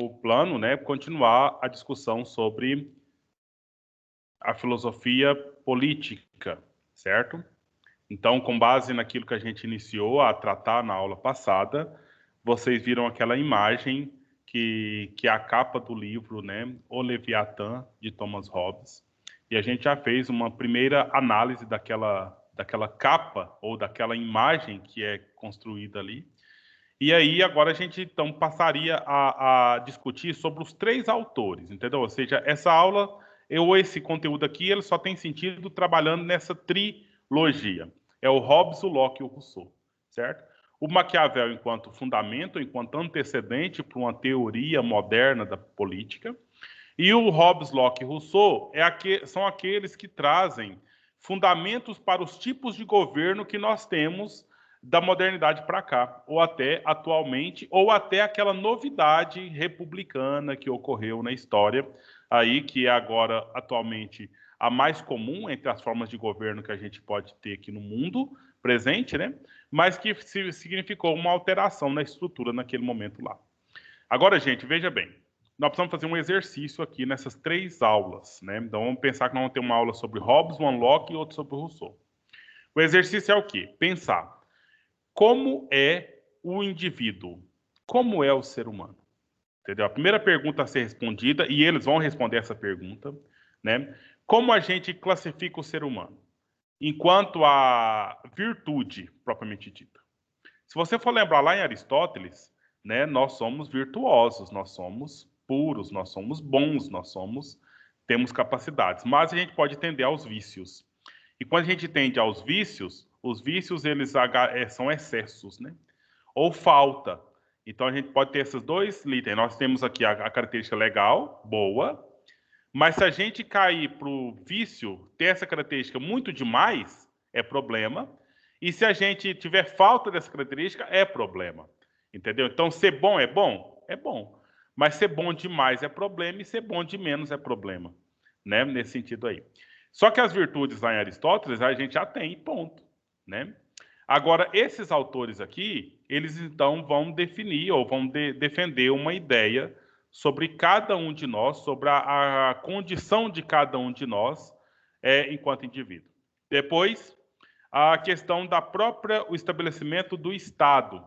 plano, né, continuar a discussão sobre a filosofia política, certo? Então, com base naquilo que a gente iniciou a tratar na aula passada, vocês viram aquela imagem que é a capa do livro, né, O Leviatã, de Thomas Hobbes. E a gente já fez uma primeira análise daquela capa ou daquela imagem que é construída ali. E aí, agora a gente então passaria a discutir sobre os três autores, entendeu? Ou seja, essa aula, ou esse conteúdo aqui, ele só tem sentido trabalhando nessa trilogia. É o Hobbes, o Locke e o Rousseau, certo? O Maquiavel enquanto fundamento, enquanto antecedente para uma teoria moderna da política. E o Hobbes, Locke e Rousseau são aqueles que trazem fundamentos para os tipos de governo que nós temos da modernidade para cá, ou até atualmente, ou até aquela novidade republicana que ocorreu na história, aí que é agora, atualmente, a mais comum entre as formas de governo que a gente pode ter aqui no mundo presente, né? Mas que significou uma alteração na estrutura naquele momento lá. Agora, gente, veja bem, nós precisamos fazer um exercício aqui nessas três aulas, né? Então, vamos pensar que nós vamos ter uma aula sobre Hobbes, One Locke e outra sobre Rousseau. O exercício é o quê? Pensar como é o indivíduo, como é o ser humano. Entendeu? A primeira pergunta a ser respondida, e eles vão responder essa pergunta, né? Como a gente classifica o ser humano? Enquanto a virtude, propriamente dita. Se você for lembrar lá em Aristóteles, né, nós somos virtuosos, nós somos puros, nós somos bons, temos capacidades, mas a gente pode tender aos vícios. E quando a gente tende aos vícios, os vícios eles são excessos, né? Ou falta. Então a gente pode ter esses dois itens. Nós temos aqui a característica legal, boa, mas se a gente cair para o vício, ter essa característica muito demais, é problema. E se a gente tiver falta dessa característica, é problema. Entendeu? Então, ser bom é bom? É bom. Mas ser bom demais é problema e ser bom de menos é problema. Né? Nesse sentido aí. Só que as virtudes lá em Aristóteles a gente já tem, ponto. Né? Agora, esses autores aqui, eles então vão definir ou vão defender uma ideia sobre cada um de nós, sobre a condição de cada um de nós enquanto indivíduo. Depois, a questão da própria, o estabelecimento do Estado.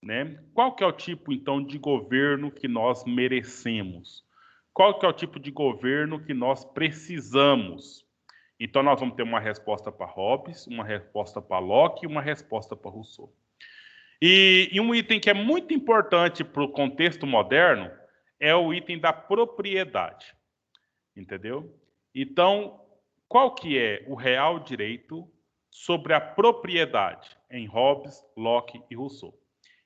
Né? Qual que é o tipo, então, de governo que nós merecemos? Qual que é o tipo de governo que nós precisamos? Então, nós vamos ter uma resposta para Hobbes, uma resposta para Locke e uma resposta para Rousseau. E um item que é muito importante para o contexto moderno é o item da propriedade. Entendeu? Então, qual que é o real direito sobre a propriedade em Hobbes, Locke e Rousseau?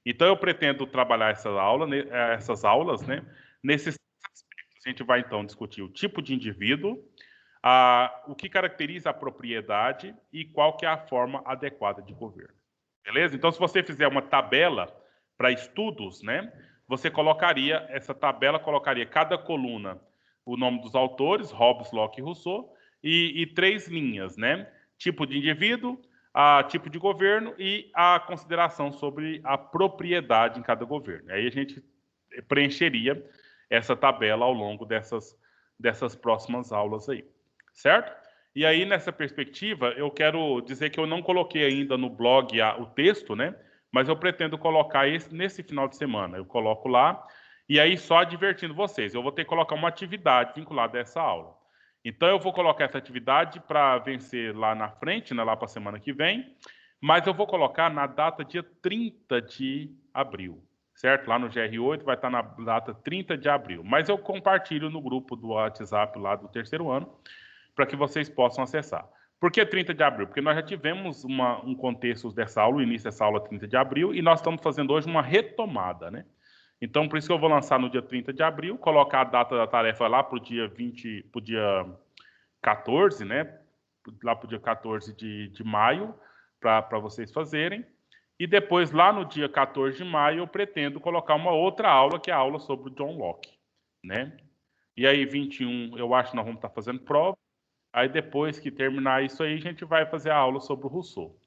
Então, eu pretendo trabalhar essas aulas, né, nesses aspectos. A gente vai, então, discutir o tipo de indivíduo, o que caracteriza a propriedade e qual que é a forma adequada de governo. Beleza? Então, se você fizer uma tabela para estudos, né, você colocaria, essa tabela colocaria cada coluna o nome dos autores, Hobbes, Locke e Rousseau, e três linhas, né? Tipo de indivíduo, tipo de governo e a consideração sobre a propriedade em cada governo. Aí a gente preencheria essa tabela ao longo dessas próximas aulas aí, certo? E aí, nessa perspectiva, eu quero dizer que eu não coloquei ainda no blog o texto, né? Mas eu pretendo colocar nesse final de semana. Eu coloco lá, e aí só advertindo vocês, eu vou ter que colocar uma atividade vinculada a essa aula. Então, eu vou colocar essa atividade para vencer lá na frente, né, lá para a semana que vem, mas eu vou colocar na data dia 30 de abril, certo? Lá no GR8 vai estar na data 30 de abril. Mas eu compartilho no grupo do WhatsApp lá do terceiro ano, para que vocês possam acessar. Por que 30 de abril? Porque nós já tivemos um contexto dessa aula, o início dessa aula 30 de abril, e nós estamos fazendo hoje uma retomada, né? Então, por isso que eu vou lançar no dia 30 de abril, colocar a data da tarefa lá para o dia 14, né? Lá para o dia 14 de maio, para vocês fazerem. E depois, lá no dia 14 de maio, eu pretendo colocar uma outra aula, que é a aula sobre o John Locke, né? E aí, 21, eu acho que nós vamos estar fazendo prova. Aí, depois que terminar isso aí, a gente vai fazer a aula sobre o Rousseau.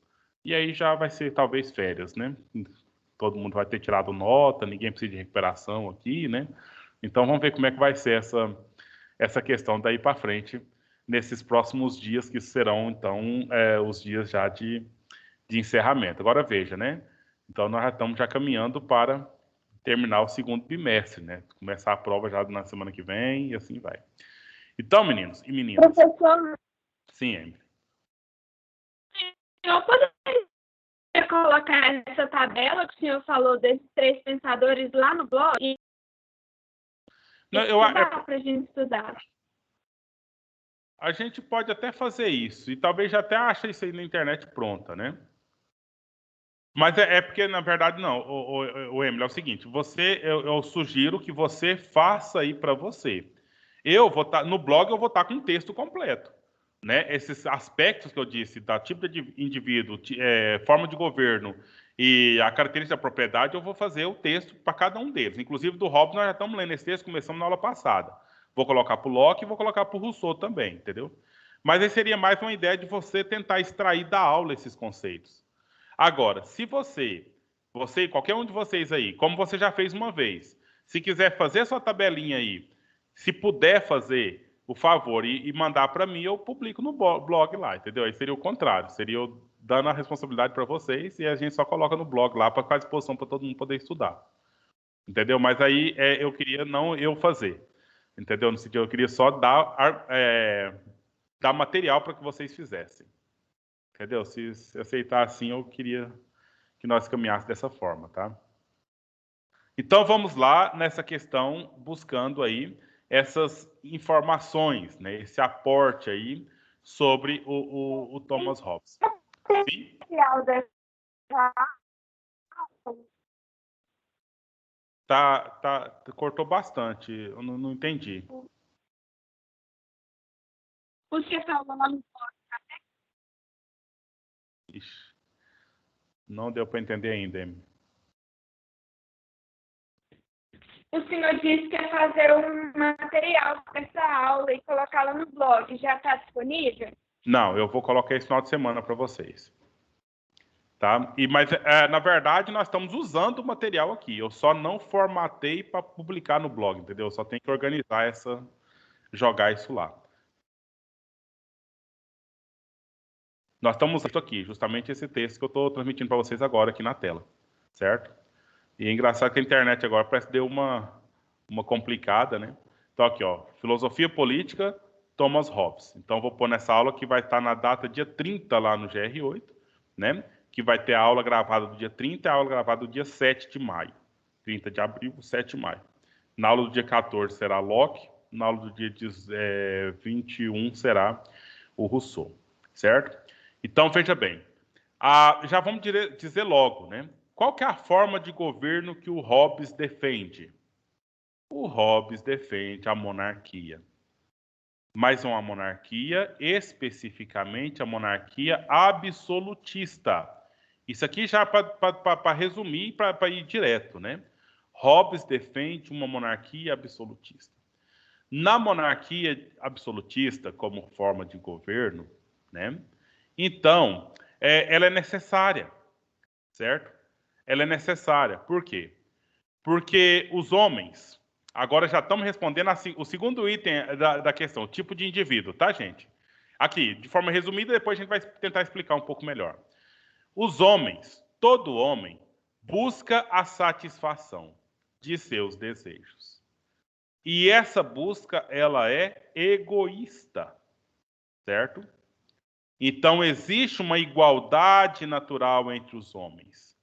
E aí já vai ser, talvez, férias, né? Todo mundo vai ter tirado nota, ninguém precisa de recuperação aqui, né? Então, vamos ver como é que vai ser essa questão daí para frente, nesses próximos dias, que serão, então, os dias já de encerramento. Agora, veja, né? Então, nós já estamos já caminhando para terminar o segundo bimestre, né? Começar a prova já na semana que vem e assim vai. Então, meninos e meninas. Professor, Sim, Emily. eu poderia colocar essa tabela que o senhor falou desses 3 pensadores lá no blog? Não, Dá para a gente estudar. A gente pode até fazer isso, e talvez já até ache isso aí na internet pronta, né? Mas é porque, na verdade, não. O Emily, é o seguinte, eu sugiro que você faça aí para você. Eu vou estar, no blog eu vou estar com um texto completo, né? Esses aspectos que eu disse, da tipo de indivíduo, forma de governo e a característica da propriedade, eu vou fazer o texto para cada um deles. Inclusive, do Hobbes, nós já estamos lendo esse texto, começamos na aula passada. Vou colocar para o Locke e vou colocar para o Rousseau também, entendeu? Mas aí seria mais uma ideia de você tentar extrair da aula esses conceitos. Agora, se você e qualquer um de vocês aí, como você já fez uma vez, se quiser fazer a sua tabelinha aí, se puder fazer o favor e mandar para mim, eu publico no blog lá, entendeu? Aí seria o contrário, seria eu dando a responsabilidade para vocês e a gente só coloca no blog lá para ficar à disposição para todo mundo poder estudar. Entendeu? Mas aí eu queria não eu fazer. Entendeu? No sentido, eu queria só dar material para que vocês fizessem. Entendeu? Se aceitar assim, eu queria que nós caminhássemos dessa forma, tá? Então, vamos lá nessa questão, buscando aí essas informações, né? Esse aporte aí sobre o Thomas Hobbes. Sim? Cortou bastante, eu não entendi. Você falou lá no Ixi, não deu para entender ainda, Emily. O senhor disse que ia fazer um material para essa aula e colocá-la no blog. Já está disponível? Não, eu vou colocar esse final de semana para vocês. Tá? Mas, na verdade, nós estamos usando o material aqui. Eu só não formatei para publicar no blog, entendeu? Eu só tenho que organizar jogar isso lá. Nós estamos usando aqui, justamente esse texto que eu estou transmitindo para vocês agora aqui na tela, certo? E é engraçado que a internet agora parece que deu uma complicada, né? Então aqui, ó, Filosofia Política, Thomas Hobbes. Então vou pôr nessa aula que vai estar na data dia 30 lá no GR8, né? Que vai ter a aula gravada do dia 30 e a aula gravada do dia 7 de maio. 30 de abril, 7 de maio. Na aula do dia 14 será Locke, na aula do dia 21 será o Rousseau, certo? Então, veja bem, já vamos dizer logo, né? Qual que é a forma de governo que o Hobbes defende? O Hobbes defende a monarquia. Mas uma monarquia, especificamente a monarquia absolutista. Isso aqui já para resumir, para ir direto, né? Hobbes defende uma monarquia absolutista. Na monarquia absolutista, como forma de governo, né? Então, ela é necessária, certo? Ela é necessária. Por quê? Porque os homens, agora já estamos respondendo o segundo item da questão, o tipo de indivíduo, tá, gente? Aqui, de forma resumida, depois a gente vai tentar explicar um pouco melhor. Os homens, todo homem, busca a satisfação de seus desejos. E essa busca, ela é egoísta, certo? Então, existe uma igualdade natural entre os homens,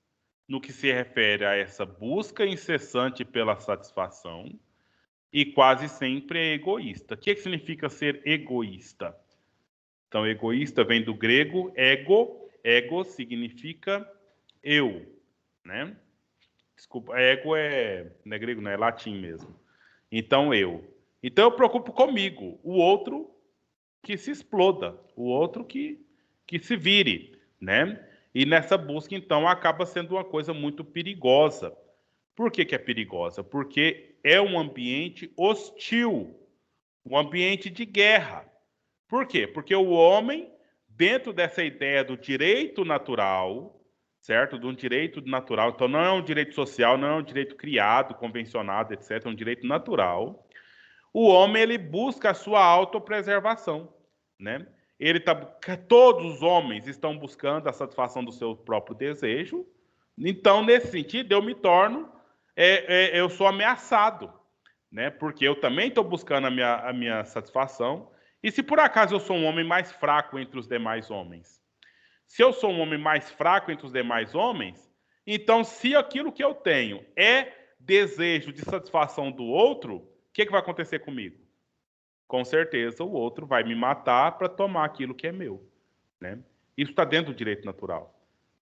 no que se refere a essa busca incessante pela satisfação, e quase sempre é egoísta. O que significa ser egoísta? Então, egoísta vem do grego ego, ego significa eu, né? Desculpa, ego não é grego, não é latim mesmo. Então, eu. Então, eu preocupo comigo, o outro que se exploda, o outro que se vire, né? E nessa busca, então, acaba sendo uma coisa muito perigosa. Por que é perigosa? Porque é um ambiente hostil, um ambiente de guerra. Por quê? Porque o homem, dentro dessa ideia do direito natural, certo? De um direito natural. Então, não é um direito social, não é um direito criado, convencionado, etc. É um direito natural. O homem, ele busca a sua autopreservação, né? Todos os homens estão buscando a satisfação do seu próprio desejo. Então, nesse sentido, eu me torno, eu sou ameaçado, né? Porque eu também estou buscando a minha satisfação. E se por acaso eu sou um homem mais fraco entre os demais homens, se eu sou um homem mais fraco entre os demais homens, então se aquilo que eu tenho é desejo de satisfação do outro, o que vai acontecer comigo? Com certeza o outro vai me matar para tomar aquilo que é meu, né? Isso está dentro do direito natural.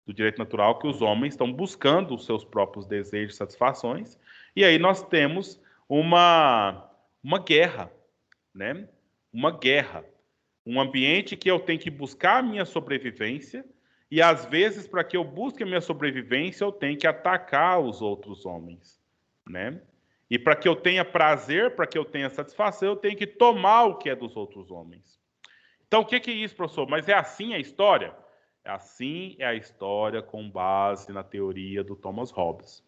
Do direito natural que os homens estão buscando os seus próprios desejos e satisfações, e aí nós temos uma guerra, né? Uma guerra. Um ambiente que eu tenho que buscar a minha sobrevivência, e às vezes, para que eu busque a minha sobrevivência, eu tenho que atacar os outros homens, né? E para que eu tenha prazer, para que eu tenha satisfação, eu tenho que tomar o que é dos outros homens. Então, o que é isso, professor? Mas é assim a história? Assim é a história com base na teoria do Thomas Hobbes.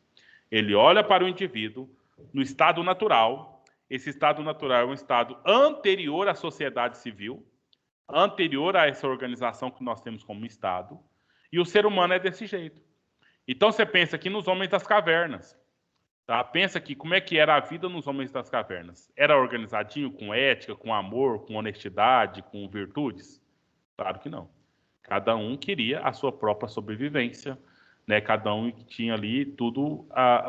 Ele olha para o indivíduo no estado natural. Esse estado natural é um estado anterior à sociedade civil, anterior a essa organização que nós temos como Estado, e o ser humano é desse jeito. Então você pensa aqui nos homens das cavernas, tá? Pensa aqui como é que era a vida nos homens das cavernas. Era organizadinho, com ética, com amor, com honestidade, com virtudes? Claro que não. Cada um queria a sua própria sobrevivência, né? Cada um tinha ali tudo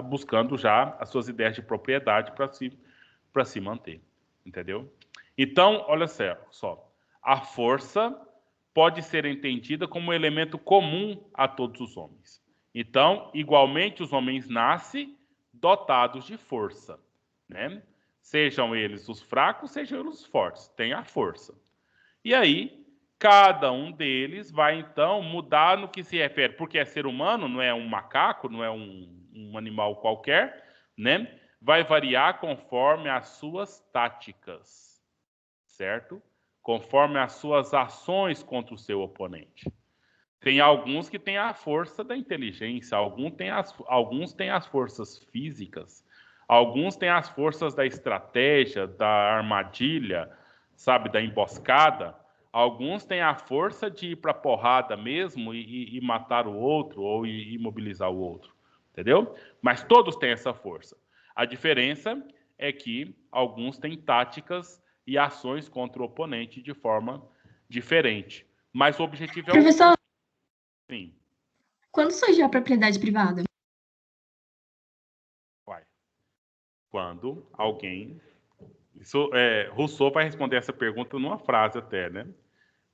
buscando já as suas ideias de propriedade para se manter, entendeu? Então, olha só, a força pode ser entendida como um elemento comum a todos os homens. Então, igualmente, os homens nascem dotados de força, né? Sejam eles os fracos, sejam eles os fortes, tem a força. E aí, cada um deles vai, então, mudar no que se refere, porque é ser humano, não é um macaco, não é um animal qualquer, né? Vai variar conforme as suas táticas, certo? Conforme as suas ações contra o seu oponente. Tem alguns que têm a força da inteligência, alguns têm as forças físicas, alguns têm as forças da estratégia, da armadilha, sabe, da emboscada. Alguns têm a força de ir para a porrada mesmo e matar o outro ou imobilizar o outro, entendeu? Mas todos têm essa força. A diferença é que alguns têm táticas e ações contra o oponente de forma diferente. Mas o objetivo é o Professor, sim. quando surgiu a propriedade privada? Quando alguém... Rousseau vai responder essa pergunta numa frase até, né?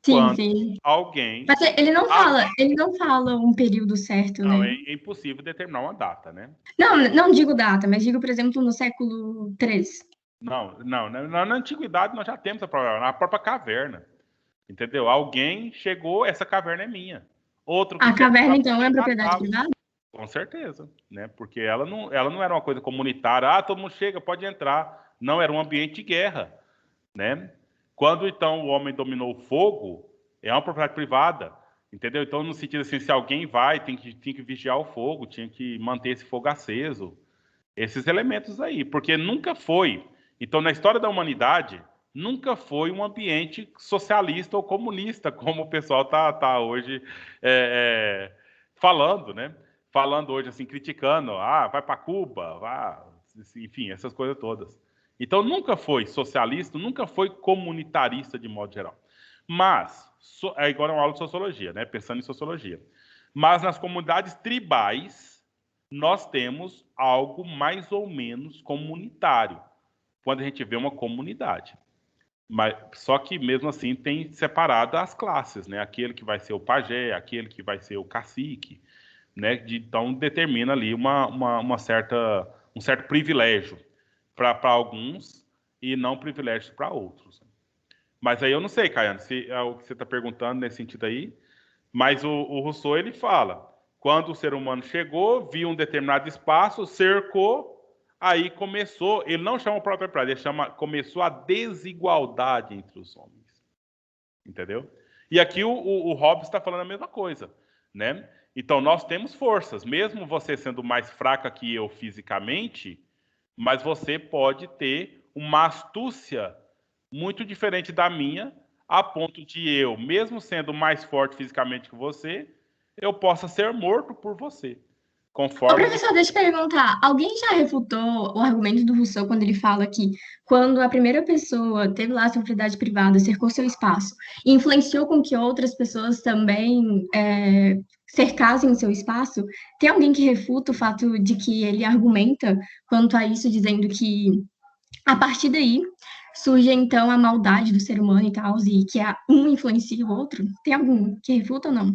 Sim, Quando sim. alguém... Mas ele não fala um período certo, Não, né? é impossível determinar uma data, né? Não, não digo data, mas digo, por exemplo, no século III. Não, na antiguidade nós já temos na própria caverna, entendeu? Alguém chegou, essa caverna é minha. Outro que A chegou, caverna, então, é propriedade matá-lo. privada? Com certeza, né? Porque ela não era uma coisa comunitária. Ah, todo mundo chega, pode entrar. Não, era um ambiente de guerra, né? Quando então o homem dominou o fogo, é uma propriedade privada, entendeu? Então, no sentido assim, se alguém vai, tem que vigiar o fogo, tinha que manter esse fogo aceso. Esses elementos aí, porque nunca foi. Então, na história da humanidade, nunca foi um ambiente socialista ou comunista, como o pessoal tá hoje falando, né? Falando hoje, assim, criticando, vai para Cuba, enfim, essas coisas todas. Então, nunca foi socialista, nunca foi comunitarista de modo geral. Mas, agora é uma aula de sociologia, né? Pensando em sociologia. Mas nas comunidades tribais, nós temos algo mais ou menos comunitário, quando a gente vê uma comunidade. Mas, só que, mesmo assim, tem separado as classes, né? Aquele que vai ser o pajé, aquele que vai ser o cacique, né? Então, determina ali um certo privilégio para alguns e não privilégio para outros. Mas aí eu não sei, Caiano, se é o que você está perguntando nesse sentido aí, mas o Rousseau, ele fala, quando o ser humano chegou, viu um determinado espaço, cercou, aí começou, ele não chama o próprio propriedade, ele começou a desigualdade entre os homens. Entendeu? E aqui o Hobbes está falando a mesma coisa, né? Então, nós temos forças, mesmo você sendo mais fraca que eu fisicamente, mas você pode ter uma astúcia muito diferente da minha, a ponto de eu, mesmo sendo mais forte fisicamente que você, eu possa ser morto por você. Ô, Conforme professor, deixa eu perguntar. Alguém já refutou o argumento do Rousseau quando ele fala que quando a primeira pessoa teve lá a sua propriedade privada, cercou seu espaço e influenciou com que outras pessoas também cercassem o seu espaço, tem alguém que refuta o fato de que ele argumenta quanto a isso, dizendo que a partir daí surge então a maldade do ser humano e tal, e que um influencia o outro? Tem algum que refuta ou não?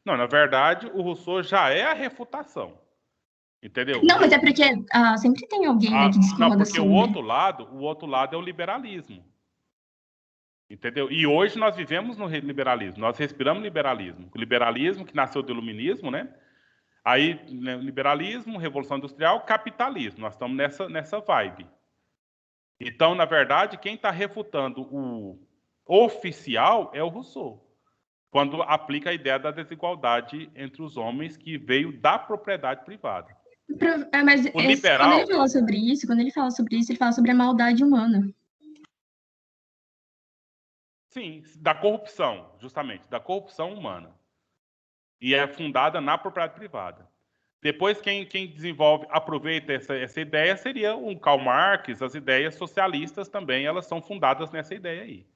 Não, na verdade, o Rousseau já é a refutação, entendeu? Não, mas é porque sempre tem alguém, né, que Não, discorda porque sobre. o outro lado é o liberalismo, entendeu? E hoje nós vivemos no liberalismo, nós respiramos liberalismo. O liberalismo que nasceu do iluminismo, né? Aí, né, liberalismo, revolução industrial, capitalismo. Nós estamos nessa vibe. Então, na verdade, quem está refutando o oficial é o Rousseau, quando aplica a ideia da desigualdade entre os homens que veio da propriedade privada. Mas O quando ele liberal, fala sobre isso, ele fala sobre a maldade humana. sim, da corrupção, justamente, da corrupção humana. E é fundada na propriedade privada. Depois, quem desenvolve, aproveita essa ideia seria um Karl Marx, as ideias socialistas também, elas são fundadas nessa ideia aí.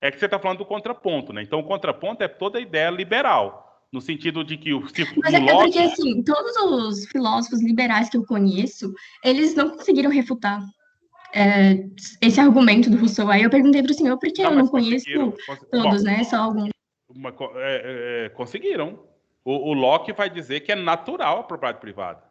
É que você está falando do contraponto, né? Então, o contraponto é toda a ideia liberal, no sentido de que Mas no é porque, Locke, assim, todos os filósofos liberais que eu conheço, eles não conseguiram refutar esse argumento do Rousseau. Aí eu perguntei para o senhor, porque não, eu não mas conheço conseguiram. todos, Bom, né? Só alguns. conseguiram. O Locke vai dizer que é natural a propriedade privada.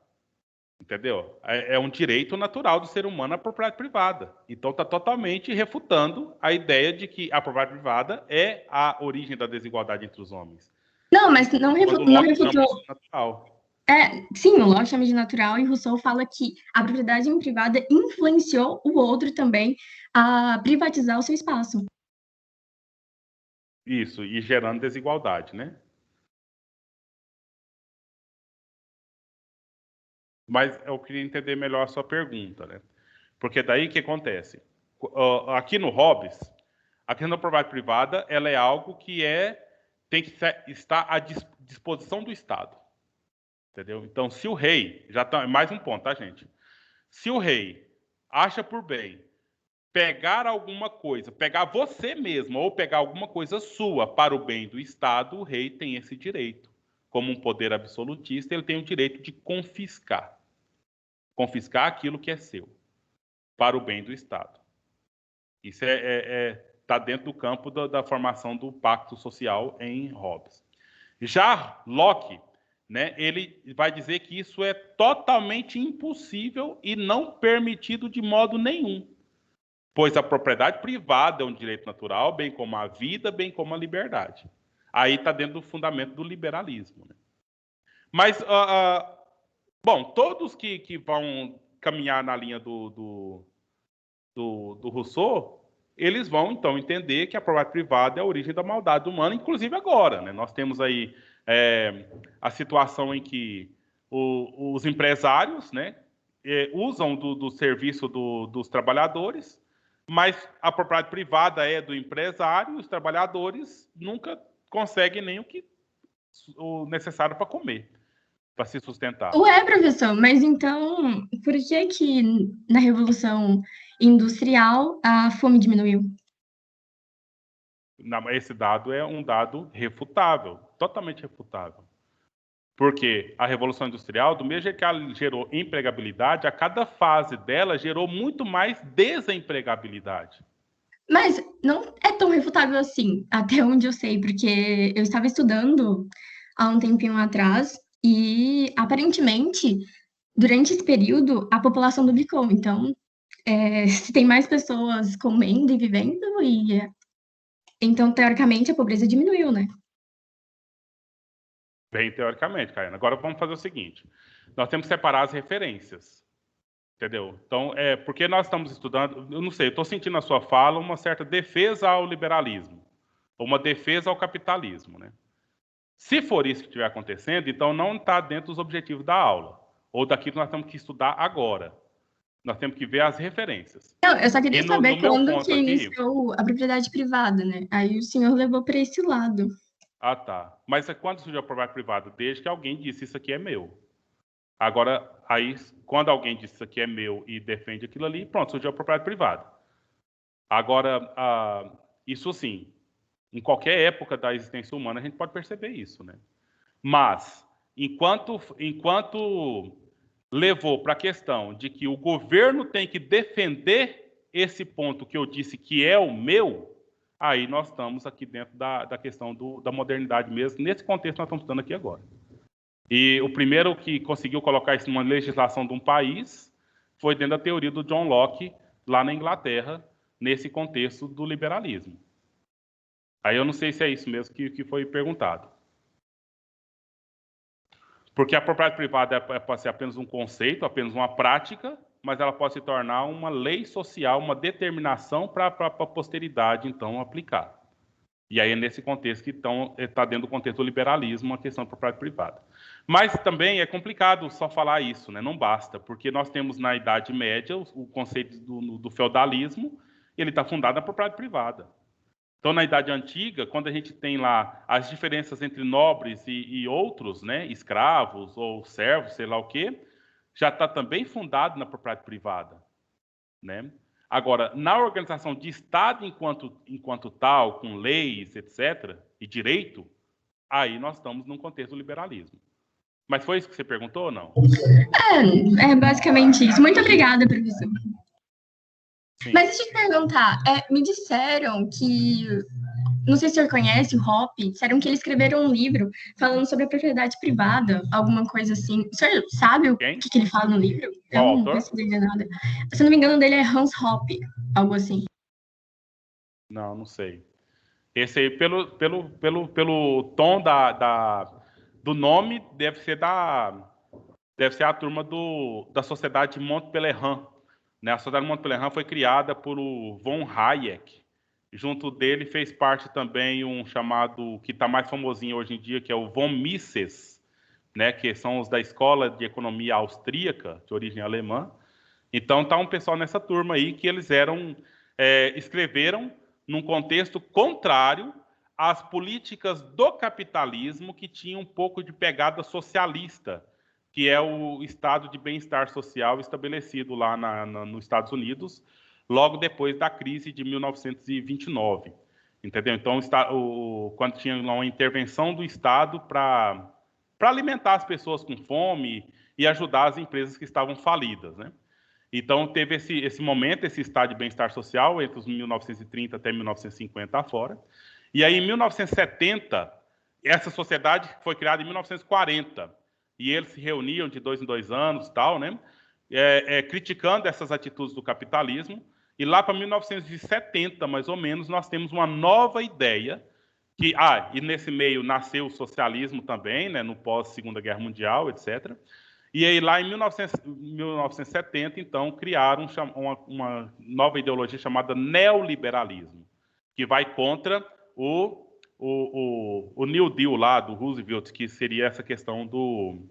Entendeu? É um direito natural do ser humano a propriedade privada. Então está totalmente refutando a ideia de que a propriedade privada é a origem da desigualdade entre os homens. Não, mas não, Quando não Locke chama refutou. isso de natural. Sim, o Locke chama de natural e Rousseau fala que a propriedade privada influenciou o outro também a privatizar o seu espaço. Isso, e gerando desigualdade, né? Mas eu queria entender melhor a sua pergunta, né? Porque daí o que acontece? Aqui no Hobbes, a questão da propriedade privada, ela é algo que tem que estar à disposição do Estado, entendeu? Então, se o rei, já tá, mais um ponto, tá, gente? Se o rei acha por bem pegar alguma coisa, pegar você mesmo ou pegar alguma coisa sua para o bem do Estado, o rei tem esse direito. Como um poder absolutista, ele tem o direito de confiscar aquilo que é seu, para o bem do Estado. Isso está dentro do campo da formação do pacto social em Hobbes. Já Locke, né, ele vai dizer que isso é totalmente impossível e não permitido de modo nenhum, pois a propriedade privada é um direito natural, bem como a vida, bem como a liberdade. Aí está dentro do fundamento do liberalismo. Né? Mas bom, todos que vão caminhar na linha do Rousseau, eles vão, então, entender que a propriedade privada é a origem da maldade humana, inclusive agora. Né? Nós temos aí a situação em que os empresários, né, usam do serviço dos trabalhadores, mas a propriedade privada é do empresário, e os trabalhadores nunca conseguem nem o necessário para comer, para se sustentar. Ué, professor, mas então, por que que na Revolução Industrial a fome diminuiu? Esse dado é um dado refutável, totalmente refutável. Porque a Revolução Industrial, do mesmo jeito que ela gerou empregabilidade, a cada fase dela gerou muito mais desempregabilidade. Mas não é tão refutável assim, até onde eu sei, porque eu estava estudando há um tempinho atrás e aparentemente durante esse período a população duplicou. Então, se tem mais pessoas comendo e vivendo, então teoricamente a pobreza diminuiu, né? Bem teoricamente, Caiana. Agora vamos fazer o seguinte: nós temos que separar as referências. Entendeu? Então, porque nós estamos estudando, eu não sei, eu estou sentindo na sua fala uma certa defesa ao liberalismo, ou uma defesa ao capitalismo, né? Se for isso que estiver acontecendo, então não está dentro dos objetivos da aula, ou daquilo que nós temos que estudar agora. Nós temos que ver as referências. Não, eu só queria E no saber meu quando ponto que aqui... iniciou a propriedade privada, né? Aí o senhor levou para esse lado. Ah, tá. Mas quando surgiu a propriedade privada? Desde que alguém disse isso aqui é meu. Agora, aí, quando alguém disse isso aqui é meu e defende aquilo ali, pronto, surgiu a propriedade privada. Agora, isso sim, em qualquer época da existência humana, a gente pode perceber isso, né? Mas, enquanto levou para a questão de que o governo tem que defender esse ponto que eu disse que é o meu, aí nós estamos aqui dentro da questão da modernidade mesmo, nesse contexto que nós estamos estudando aqui agora. E o primeiro que conseguiu colocar isso numa legislação de um país foi dentro da teoria do John Locke, lá na Inglaterra, nesse contexto do liberalismo. Aí eu não sei se é isso mesmo que foi perguntado. Porque a propriedade privada pode ser apenas um conceito, apenas uma prática, mas ela pode se tornar uma lei social, uma determinação para a posteridade, então, aplicar. E aí é nesse contexto que está dentro do contexto do liberalismo a questão da propriedade privada. Mas também é complicado só falar isso, né? Não basta, porque nós temos na Idade Média o conceito do feudalismo, ele está fundado na propriedade privada. Então, na Idade Antiga, quando a gente tem lá as diferenças entre nobres e outros, né, escravos ou servos, sei lá o quê, já está também fundado na propriedade privada, né? Agora, na organização de Estado enquanto tal, com leis, etc., e direito, aí nós estamos num contexto do liberalismo. Mas foi isso que você perguntou ou não? É basicamente isso. Muito obrigada, professor. Sim. Mas deixa eu te perguntar, me disseram que, não sei se o senhor conhece o Hoppe, disseram que eles escreveram um livro falando sobre a propriedade privada, alguma coisa assim. O senhor sabe o Quem? que ele fala no livro? Qual Eu não autor? pesquisei nada. Se eu não me engano, dele é Hans Hoppe, algo assim. Não sei. Esse aí, pelo tom do nome, deve ser a turma da Sociedade Mont Pelerin. Né? A Sociedade Mont Pelerin foi criada por o von Hayek. Junto dele fez parte também um chamado, que está mais famosinho hoje em dia, que é o von Mises, né? Que são os da Escola de Economia Austríaca, de origem alemã. Então, está um pessoal nessa turma aí que eles escreveram num contexto contrário às políticas do capitalismo que tinham um pouco de pegada socialista, que é o estado de bem-estar social estabelecido lá nos Estados Unidos, logo depois da crise de 1929. Entendeu? Então, quando tinha uma intervenção do Estado para alimentar as pessoas com fome e ajudar as empresas que estavam falidas, né? Então, teve esse momento, esse estado de bem-estar social, entre os 1930 até 1950 afora. E aí, em 1970, essa sociedade foi criada em 1940. E eles se reuniam de 2 em 2 anos, tal, né? Criticando essas atitudes do capitalismo. E lá para 1970, mais ou menos, nós temos uma nova ideia e nesse meio nasceu o socialismo também, né? No pós-Segunda Guerra Mundial, etc. E aí, lá em 1970, então, criaram uma nova ideologia chamada neoliberalismo, que vai contra o New Deal lá, do Roosevelt, que seria essa questão do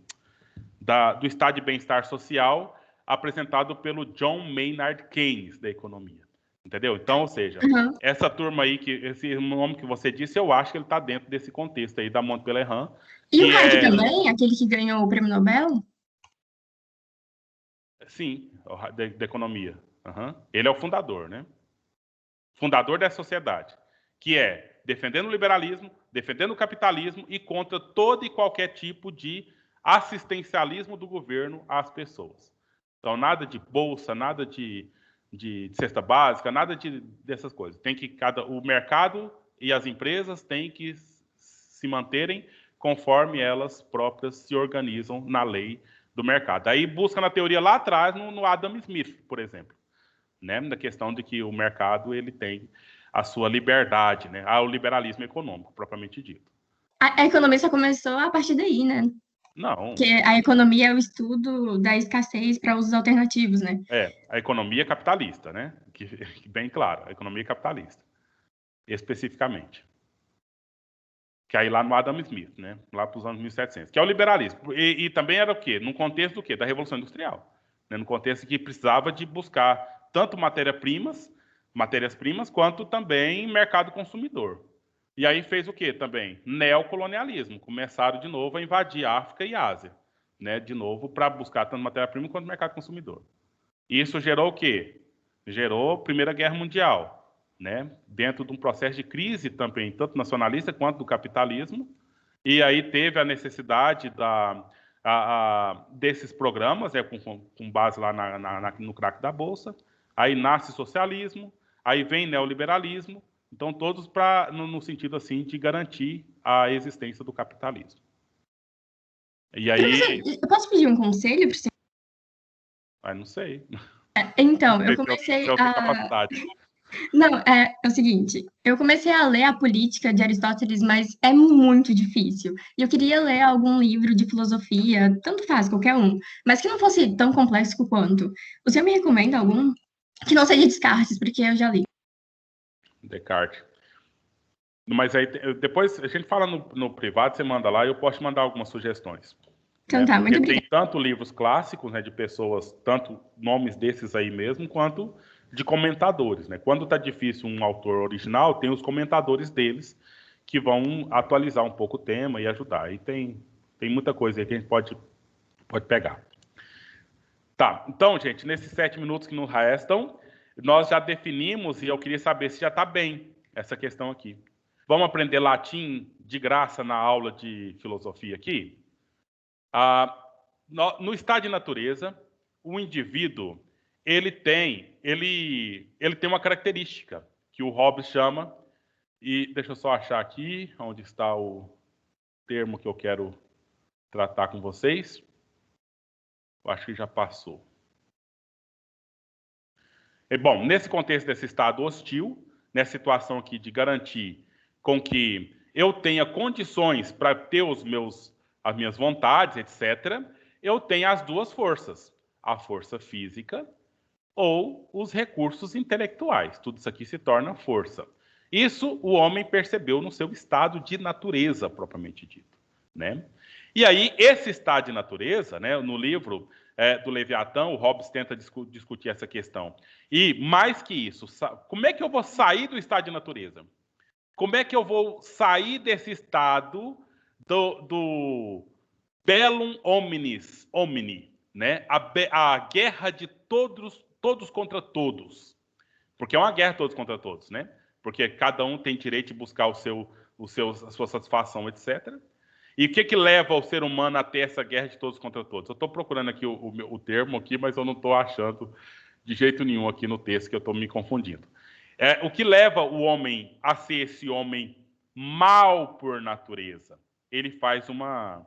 estado de bem-estar social, apresentado pelo John Maynard Keynes, da economia. Entendeu? Então, ou seja, essa turma aí, esse nome que você disse, eu acho que ele está dentro desse contexto aí da Mont Pelerin. E o Hayek também, aquele que ganhou o prêmio Nobel? Sim, da economia. Ele é o fundador, né? Fundador dessa sociedade, que é defendendo o liberalismo, defendendo o capitalismo e contra todo e qualquer tipo de assistencialismo do governo às pessoas. Então, nada de bolsa, nada de cesta básica, nada dessas coisas. O mercado e as empresas têm que se manterem conforme elas próprias se organizam na lei do mercado. Aí busca na teoria lá atrás, no Adam Smith, por exemplo, né? Na questão de que o mercado ele tem a sua liberdade, né? O liberalismo econômico, propriamente dito. A economia só começou a partir daí, né? Não. Porque a economia é o estudo da escassez para usos alternativos, né? A economia capitalista, né? Que bem claro, a economia capitalista, especificamente. que aí lá no Adam Smith, né? Lá para os anos 1700, que é o liberalismo. E também era o quê? No contexto do quê? Da Revolução Industrial. Né? No contexto que precisava de buscar tanto matérias-primas, quanto também mercado consumidor. E aí fez o quê também? Neocolonialismo. Começaram de novo a invadir África e Ásia, né? De novo, para buscar tanto matéria-prima quanto mercado consumidor. E isso gerou o quê? Gerou a Primeira Guerra Mundial. Né, dentro de um processo de crise também, tanto nacionalista quanto do capitalismo, e aí teve a necessidade desses programas, com base lá no crack da Bolsa, aí nasce socialismo, aí vem neoliberalismo, então todos no sentido assim de garantir a existência do capitalismo. E aí... Eu posso pedir um conselho? Não sei. Então, Não sei eu comecei se eu tenho capacidade. Não, é o seguinte, eu comecei a ler a Política de Aristóteles, mas é muito difícil. E eu queria ler algum livro de filosofia, tanto faz, qualquer um, mas que não fosse tão complexo quanto. O senhor me recomenda algum? Que não seja Descartes, porque eu já li. Descartes. Mas aí, depois a gente fala no privado, você manda lá e eu posso te mandar algumas sugestões. Então né? tá, muito Porque obrigada. tem tanto livros clássicos, né, de pessoas, tanto nomes desses aí mesmo, quanto de comentadores. Né? Quando está difícil um autor original, tem os comentadores deles que vão atualizar um pouco o tema e ajudar. E tem muita coisa aí que a gente pode pegar. Tá, então, gente, nesses 7 minutos que nos restam, nós já definimos, e eu queria saber se já está bem essa questão aqui. Vamos aprender latim de graça na aula de filosofia aqui? No estado de natureza, o indivíduo ele tem uma característica que o Hobbes chama, e deixa eu só achar aqui onde está o termo que eu quero tratar com vocês. Eu acho que já passou. Bom, nesse contexto desse estado hostil, nessa situação aqui de garantir com que eu tenha condições para ter as minhas vontades, etc., eu tenho as duas forças, a força física ou os recursos intelectuais. Tudo isso aqui se torna força. Isso o homem percebeu no seu estado de natureza, propriamente dito. Né? E aí, esse estado de natureza, né, no livro do Leviatã, o Hobbes tenta discutir essa questão. E, mais que isso, como é que eu vou sair do estado de natureza? Como é que eu vou sair desse estado do bellum omni, né? A guerra de todos contra todos. Porque é uma guerra todos contra todos, né? Porque cada um tem direito de buscar a sua satisfação, etc. E o que leva o ser humano a ter essa guerra de todos contra todos? Eu estou procurando aqui o termo aqui, mas eu não estou achando de jeito nenhum aqui no texto, que eu estou me confundindo. O que leva o homem a ser esse homem mal por natureza? Ele faz uma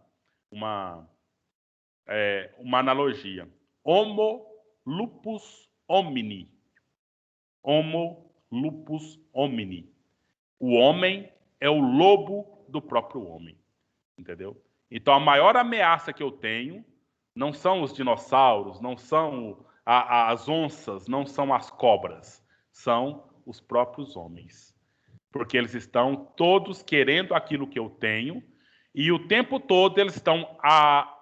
analogia. Homo lupus homini. Homo lupus homini. O homem é o lobo do próprio homem. Entendeu? Então, a maior ameaça que eu tenho não são os dinossauros, não são as onças, não são as cobras, são os próprios homens. Porque eles estão todos querendo aquilo que eu tenho e o tempo todo eles estão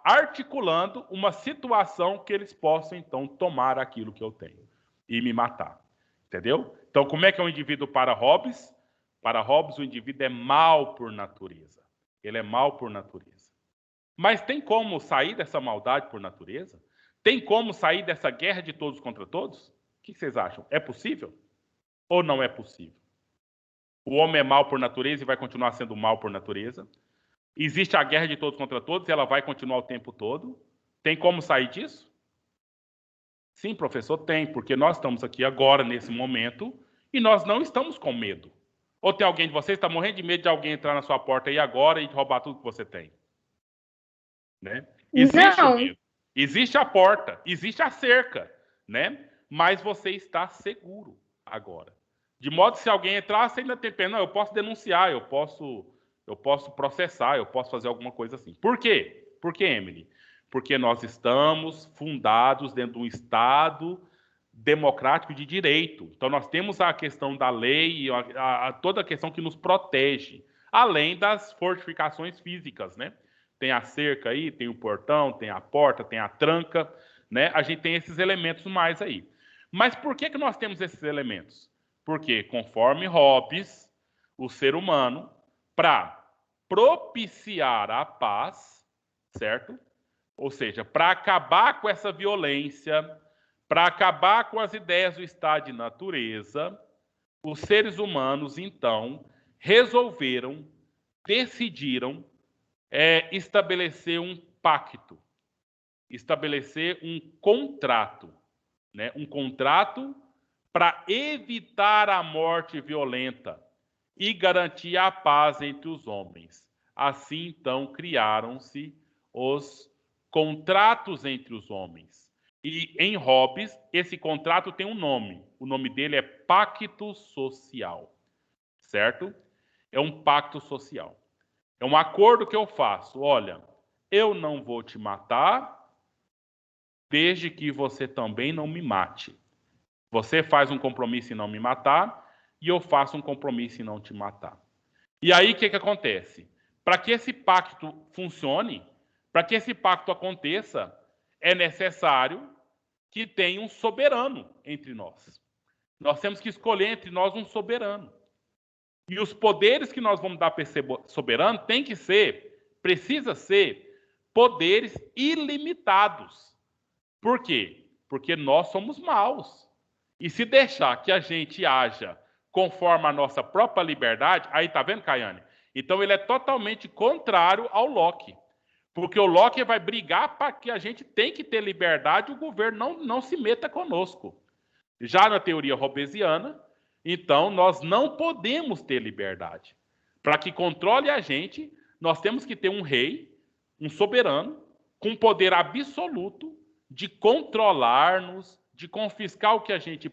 articulando uma situação que eles possam, então, tomar aquilo que eu tenho e me matar. Entendeu? Então, como é que é um indivíduo para Hobbes? Para Hobbes, o indivíduo é mal por natureza. Ele é mal por natureza. Mas tem como sair dessa maldade por natureza? Tem como sair dessa guerra de todos contra todos? O que vocês acham? É possível? Ou não é possível? O homem é mal por natureza e vai continuar sendo mal por natureza. Existe a guerra de todos contra todos e ela vai continuar o tempo todo. Tem como sair disso? Sim, professor, tem, porque nós estamos aqui agora, nesse momento, e nós não estamos com medo. Ou tem alguém de vocês que está morrendo de medo de alguém entrar na sua porta aí agora e roubar tudo que você tem? Né? Existe o medo. Existe a porta, existe a cerca, né? Mas você está seguro agora. De modo que se alguém entrar, você ainda tem pena. Não, eu posso denunciar, eu posso processar, eu posso fazer alguma coisa assim. Por quê? Por quê, Emily? Porque nós estamos fundados dentro de um Estado democrático de direito. Então, nós temos a questão da lei, toda a questão que nos protege. além das fortificações físicas, né? Tem a cerca aí, tem o portão, tem a porta, tem a tranca, né? A gente tem esses elementos mais aí. Mas por que nós temos esses elementos? Porque, conforme Hobbes, o ser humano, para propiciar a paz, certo? Ou seja, para acabar com essa violência, para acabar com as ideias do estado de natureza, os seres humanos, então, resolveram, decidiram estabelecer um pacto, estabelecer um contrato, né? Um contrato para evitar a morte violenta e garantir a paz entre os homens. Assim, então, criaram-se os contratos entre os homens. E em Hobbes, esse contrato tem um nome. O nome dele é pacto social, certo? É um pacto social. É um acordo que eu faço. Olha, eu não vou te matar, desde que você também não me mate. Você faz um compromisso em não me matar, e eu faço um compromisso em não te matar. E aí, o que acontece? Para que esse pacto funcione, para que esse pacto aconteça, é necessário que tenha um soberano entre nós. Nós temos que escolher entre nós um soberano. E os poderes que nós vamos dar para esse soberano precisa ser poderes ilimitados. Por quê? Porque nós somos maus. E se deixar que a gente haja conforme a nossa própria liberdade, aí tá vendo, Caiane? Então ele é totalmente contrário ao Locke. Porque o Locke vai brigar para que a gente tem que ter liberdade e o governo não se meta conosco. Já na teoria hobbesiana, então nós não podemos ter liberdade. Para que controle a gente, nós temos que ter um rei, um soberano, com poder absoluto de controlar-nos, de confiscar o que a gente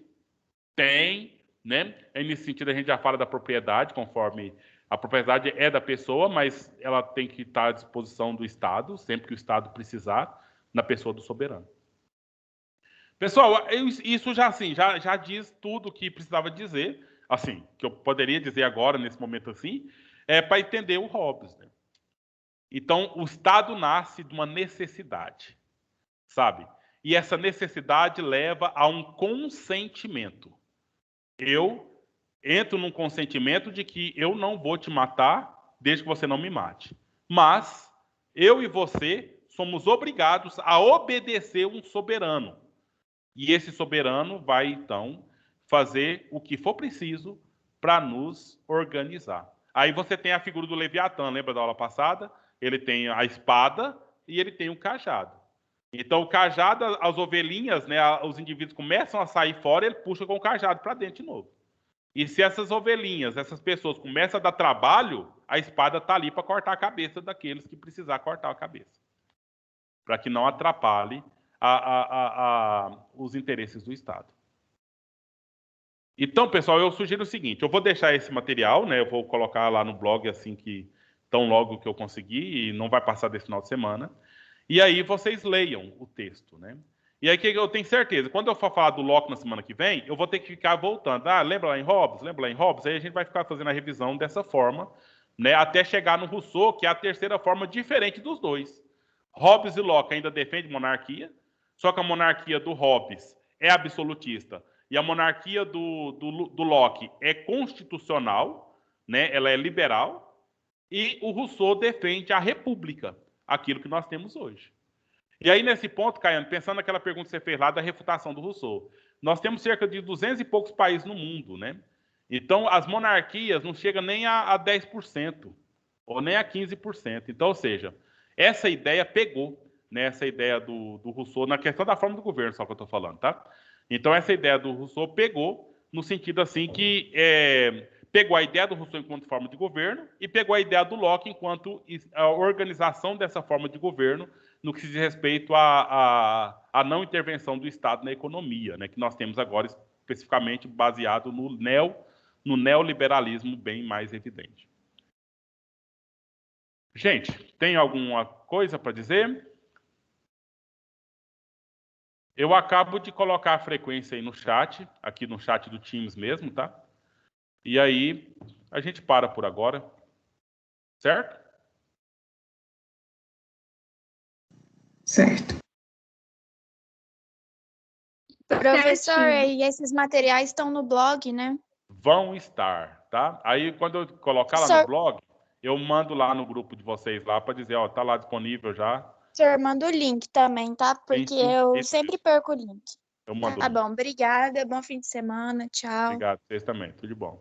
tem, né? Nesse sentido, a gente já fala da propriedade, conforme a propriedade é da pessoa, mas ela tem que estar à disposição do Estado, sempre que o Estado precisar, na pessoa do soberano. Pessoal, isso já diz tudo o que precisava dizer, assim, que eu poderia dizer agora, nesse momento assim, para entender o Hobbes, né? Então, o Estado nasce de uma necessidade, sabe? E essa necessidade leva a um consentimento. Eu entro num consentimento de que eu não vou te matar desde que você não me mate. Mas eu e você somos obrigados a obedecer um soberano. E esse soberano vai, então, fazer o que for preciso para nos organizar. Aí você tem a figura do Leviatã, lembra da aula passada? Ele tem a espada e ele tem o cajado. Então, o cajado, as ovelhinhas, né, os indivíduos começam a sair fora, ele puxa com o cajado para dentro de novo. E se essas ovelhinhas, essas pessoas começam a dar trabalho, a espada está ali para cortar a cabeça daqueles que precisar cortar a cabeça. Para que não atrapalhe os interesses do Estado. Então, pessoal, eu sugiro o seguinte, eu vou deixar esse material, né, eu vou colocar lá no blog assim que tão logo que eu conseguir, e não vai passar desse final de semana, e aí vocês leiam o texto, né? E aí que eu tenho certeza, quando eu for falar do Locke na semana que vem, eu vou ter que ficar voltando. Ah, lembra lá em Hobbes? Lembra lá em Hobbes? Aí a gente vai ficar fazendo a revisão dessa forma, né, até chegar no Rousseau, que é a terceira forma diferente dos dois. Hobbes e Locke ainda defendem monarquia, só que a monarquia do Hobbes é absolutista e a monarquia do Locke é constitucional, né? Ela é liberal, e o Rousseau defende a república, aquilo que nós temos hoje. E aí, nesse ponto, Caiano, pensando naquela pergunta que você fez lá da refutação do Rousseau, nós temos cerca de 200 e poucos países no mundo, né? Então, as monarquias não chegam nem a 10%, ou nem a 15%. Então, ou seja, essa ideia pegou, né, essa ideia do Rousseau, na questão da forma do governo, só que eu estou falando, tá? Então, essa ideia do Rousseau pegou, no sentido assim que pegou a ideia do Rousseau enquanto forma de governo e pegou a ideia do Locke enquanto a organização dessa forma de governo no que se diz respeito à não intervenção do Estado na economia, né, que nós temos agora especificamente baseado no neoliberalismo bem mais evidente. Gente, tem alguma coisa para dizer? Eu acabo de colocar a frequência aí no chat, aqui no chat do Teams mesmo, tá? E aí, a gente para por agora. Certo? Certo. Professor, Certinho. e esses materiais estão no blog, né? Vão estar, tá? Aí, quando eu colocar lá no Professor, blog, eu mando lá no grupo de vocês lá para dizer, ó, tá lá disponível já. professor, manda o link também, tá? Sim, Porque sim, eu isso sempre mesmo. perco o link. Eu mando o Tá link. bom, obrigada. Bom fim de semana. Tchau. Obrigado, vocês também. Tudo de bom.